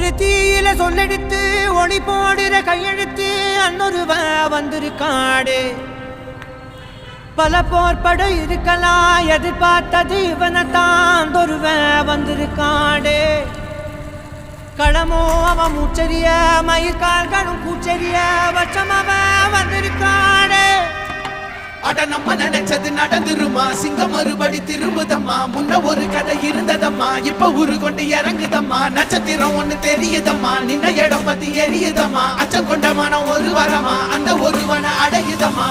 ஒரு தீயில சொல்லெடுத்து ஒளி போடுற கையெழுத்து அன்னொருவ வந்திருக்காடு பல போர்படம் இருக்கலாம் எதிர்பார்த்தது இவனைத்தான் ஒருவ வந்திருக்காடு களமோ அவன் மூச்சரிய மயிர்கால்களும் கூச்சரிய வச்சம் அவன் வந்திருக்காடு அட நம்ம நினைச்சது நடந்துருமா சிங்கம் மறுபடி திரும்புதம்மா முன்ன ஒரு கதை இருந்ததம்மா இப்ப ஊரு கொண்டு இறங்குதம்மா நட்சத்திரம் ஒண்ணு தெரியுதம்மா நின்ன இடம் பத்தி எரியுதம்மா அச்சம் கொண்ட மனம் ஒரு வரமா அந்த ஒருவனை அடையுதம்மா